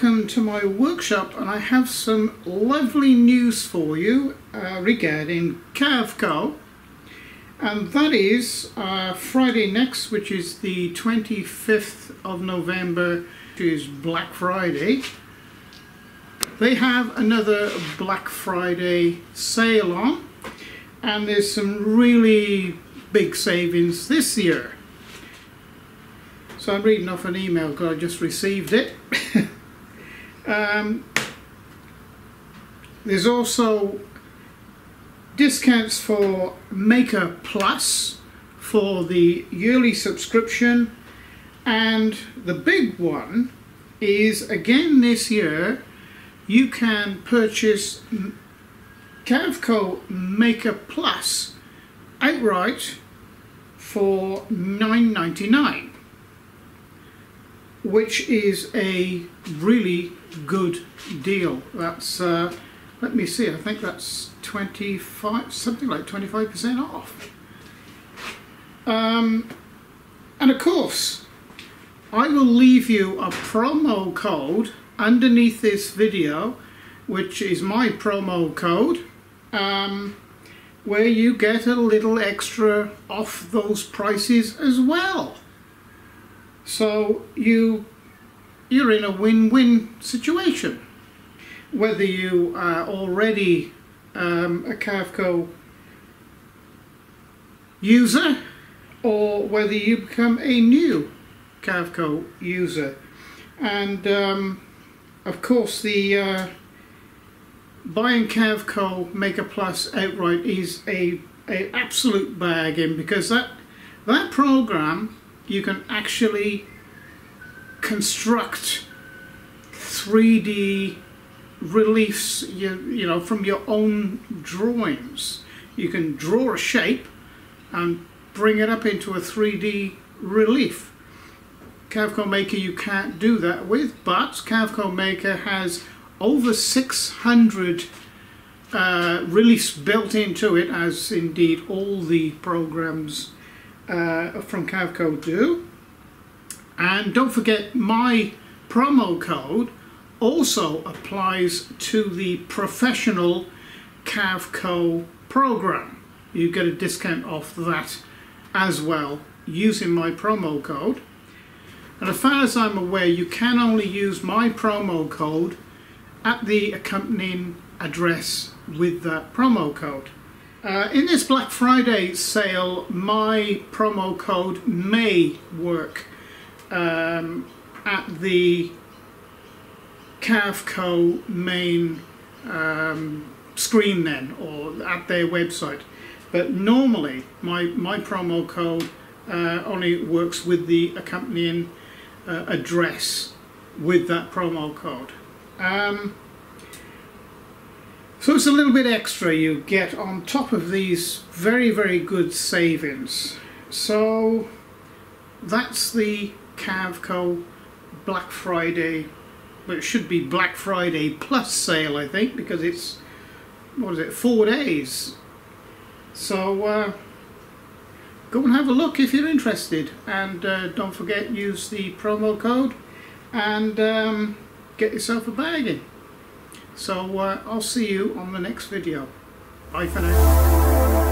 welcome to my workshop, and I have some lovely news for you regarding CARVECO, and that is Friday next, which is the 25th of November, which is Black Friday. They have another Black Friday sale on, and there's some really big savings this year. So I'm reading off an email because I just received it. There's also discounts for Maker Plus for the yearly subscription, and the big one is again this year you can purchase CARVECO Maker Plus outright for $9.99. which is a really good deal. That's let me see, I think that's 25, something like 25% off. And of course, I will leave you a promo code underneath this video, which is my promo code, where you get a little extra off those prices as well. So you're in a win-win situation, whether you are already a CARVECO user or whether you become a new CARVECO user. And of course, the buying CARVECO Maker Plus outright is a absolute bargain, because that program, you can actually construct 3D reliefs, you know, from your own drawings. You can draw a shape and bring it up into a 3D relief. CARVECO Maker you can't do that with, but CARVECO Maker has over 600 reliefs built into it, as indeed all the programs from CARVECO do. And don't forget, my promo code also applies to the professional CARVECO program. You get a discount off that as well using my promo code. And as far as I'm aware, you can only use my promo code at the accompanying address with that promo code. In this Black Friday sale, my promo code may work at the CARVECO main screen then, or at their website. But normally my promo code only works with the accompanying address with that promo code. So it's a little bit extra you get on top of these very, very good savings. So that's the CARVECO Black Friday, but it should be Black Friday Plus sale, I think, because it's, what is it, 4 days. So go and have a look if you're interested, and don't forget, use the promo code and get yourself a bargain. So I'll see you on the next video. Bye for now.